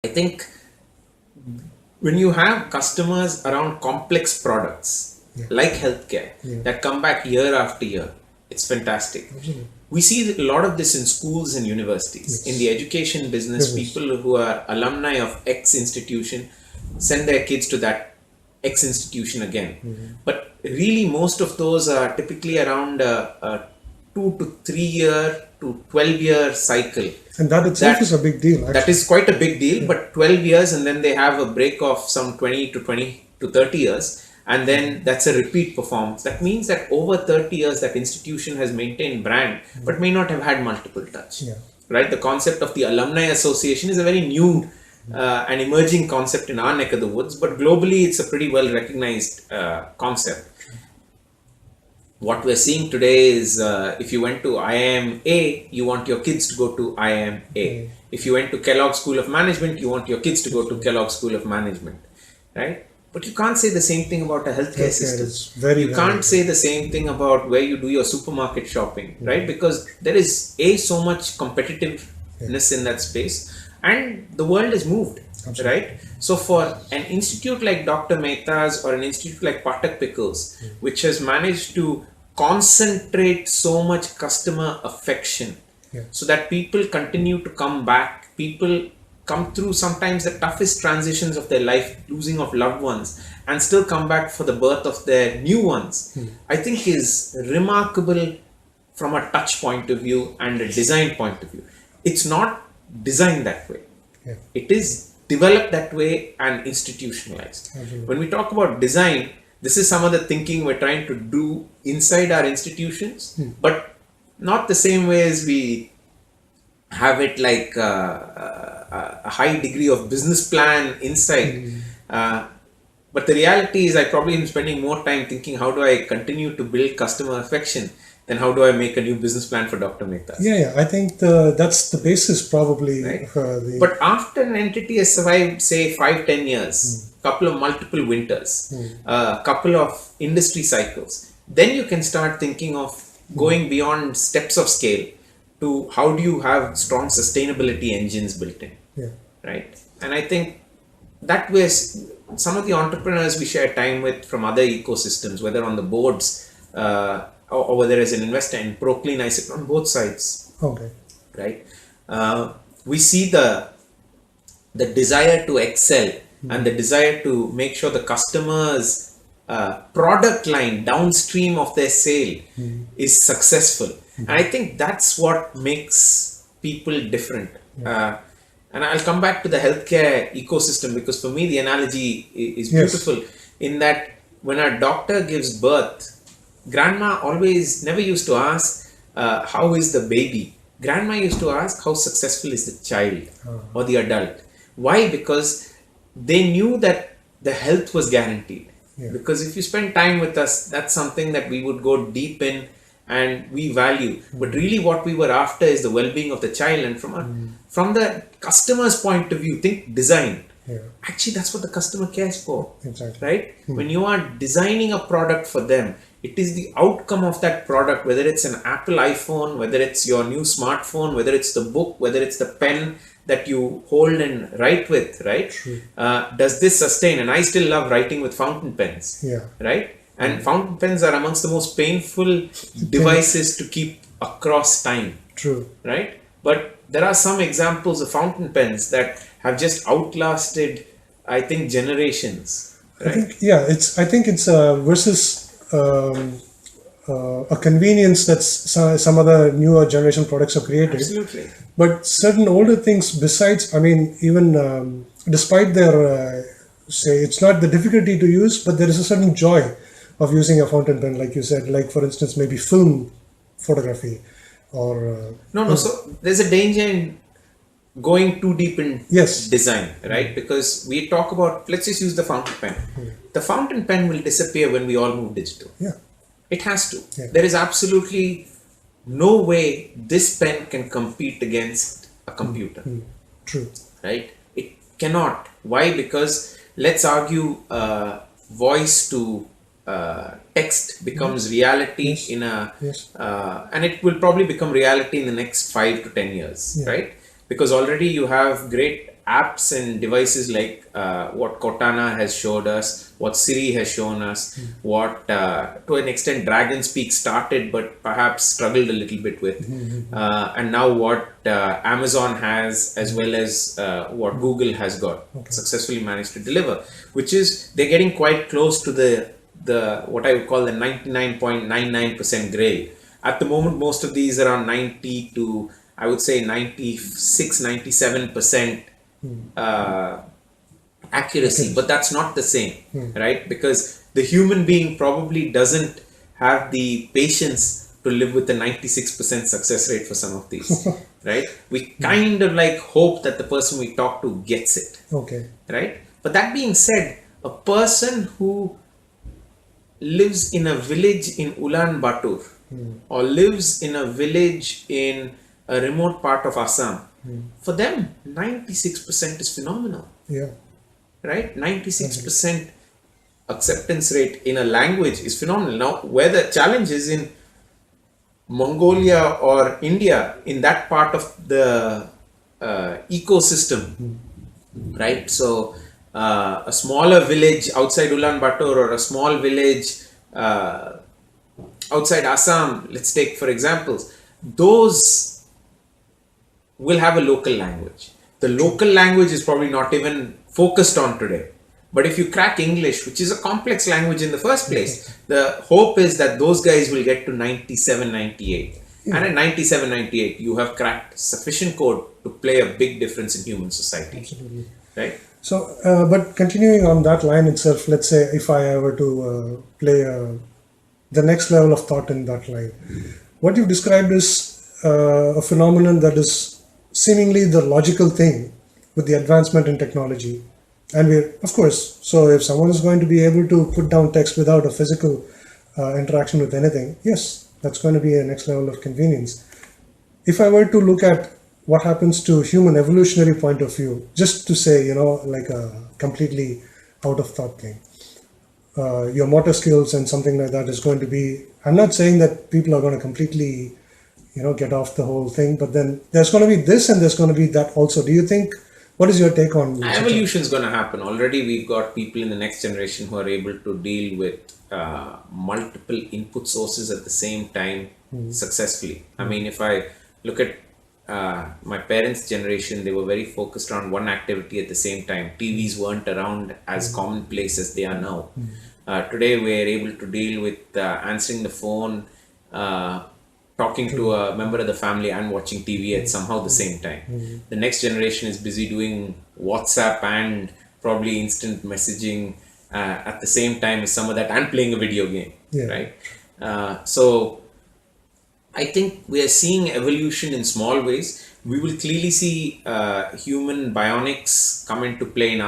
I think when you have customers around complex products like healthcare that come back year after year, it's fantastic. Absolutely. We see a lot of this in schools and universities. In the education business, people who are alumni of X institution send their kids to that X institution again. But really, most of those are typically around a 2 to 3 year to 12-year cycle. And that itself is a big deal. Actually. That is quite a big deal, but 12 years and then they have a break of some 20 to 30 years. And then that's a repeat performance. That means that over 30 years, that institution has maintained brand, but may not have had multiple touch. Right? The concept of the alumni association is a very new and emerging concept in our neck of the woods, but globally, it's a pretty well recognized concept. What we're seeing today is if you went to IIM A, you want your kids to go to IIM A. If you went to Kellogg School of Management, you want your kids to go to Kellogg School of Management. Right? But you can't say the same thing about a healthcare system. You can't say the same thing about where you do your supermarket shopping, right? Because there is so much competitiveness in that space, and the world has moved, right? So for an institute like Dr. Mehta's or an institute like Patak Pickles, which has managed to concentrate so much customer affection, so that people continue to come back, people come through sometimes the toughest transitions of their life, losing of loved ones, and still come back for the birth of their new ones, I think is remarkable from a touch point of view and a design point of view. It's not designed that way. It is developed that way and institutionalized. When we talk about design, this is some of the thinking we're trying to do inside our institutions, but not the same way as we have it like a high degree of business plan inside. But the reality is I probably am spending more time thinking how do I continue to build customer affection than how do I make a new business plan for Dr. Mehta. I think that's the basis probably. Right? But after an entity has survived, say, 5-10 years, couple of multiple winters, a couple of industry cycles, then you can start thinking of going beyond steps of scale to how do you have strong sustainability engines built in, right? And I think that way, some of the entrepreneurs we share time with from other ecosystems, whether on the boards or whether as an investor in Proclean, I sit on both sides. Right? We see the desire to excel and the desire to make sure the customer's product line downstream of their sale is successful. And I think that's what makes people different. And I'll come back to the healthcare ecosystem because for me the analogy is beautiful in that when a doctor gives birth, grandma always never used to ask how is the baby. Grandma used to ask how successful is the child or the adult. Why? Because they knew that the health was guaranteed. Because if you spend time with us, that's something that we would go deep in and we value. But really what we were after is the well-being of the child. And from the customer's point of view, think design. Actually, that's what the customer cares for. Right? When you are designing a product for them, it is the outcome of that product, whether it's an Apple iPhone, whether it's your new smartphone, whether it's the book, whether it's the pen that you hold and write with, right? Does this sustain? And I still love writing with fountain pens, right? And fountain pens are amongst the most painful devices to keep across time, right? But there are some examples of fountain pens that have just outlasted, I think, generations. Right? I think it's versus a convenience that some other newer generation products have created. Absolutely. But certain older things besides, I mean, even despite their, say, it's not the difficulty to use, but there is a certain joy of using a fountain pen, like you said, like for instance, maybe film photography or... So there's a danger in going too deep in design, right? Because we talk about, let's just use the fountain pen. The fountain pen will disappear when we all move digital. It has to. There is absolutely no way this pen can compete against a computer. Right? It cannot. Why? Because let's argue voice to text becomes reality in a and it will probably become reality in the next 5 to 10 years, right? Because already you have great apps and devices like what Cortana has showed us, what Siri has shown us, what to an extent DragonSpeak started but perhaps struggled a little bit with, and now what Amazon has, as well as what Google has got successfully managed to deliver, which is they're getting quite close to the what I would call the 99.99% grail. At the moment, most of these are around 90 to, I would say, 96, 97% accuracy, but that's not the same, right? Because the human being probably doesn't have the patience to live with the 96% success rate for some of these, right? We kind of like hope that the person we talk to gets it, Okay. right? But that being said, a person who lives in a village in Ulaanbaatar or lives in a village in a remote part of Assam, for them 96% is phenomenal, Yeah. right? 96% acceptance rate in a language is phenomenal. Now, where the challenge is in Mongolia or India, in that part of the ecosystem, right? So, a smaller village outside Ulaanbaatar or a small village outside Assam, let's take for examples, those will have a local language. The local language is probably not even focused on today. But if you crack English, which is a complex language in the first place, the hope is that those guys will get to 97, 98. And at 97, 98, you have cracked sufficient code to play a big difference in human society. Absolutely. Right? So, but continuing on that line itself, let's say if I were to play the next level of thought in that line, what you've described is a phenomenon that is seemingly the logical thing with the advancement in technology. And we're, of course, so if someone is going to be able to put down text without a physical interaction with anything, yes, that's going to be a next level of convenience. If I were to look at what happens to human evolutionary point of view, just to say, you know, like a completely out of thought thing, your motor skills and something like that is going to be, I'm not saying that people are going to completely, you know, get off the whole thing, but then there's going to be this and there's going to be that also. Do you think, what is your take on evolution? Is going to happen. Already we've got people in the next generation who are able to deal with multiple input sources at the same time successfully. I mean, if I look at my parents' generation, they were very focused on one activity at the same time. TVs weren't around as commonplace as they are now. Today we're able to deal with answering the phone, talking to a member of the family and watching TV at somehow the same time. The next generation is busy doing WhatsApp and probably instant messaging at the same time as some of that, and playing a video game, right? So I think we are seeing evolution in small ways. We will clearly see human bionics come into play in our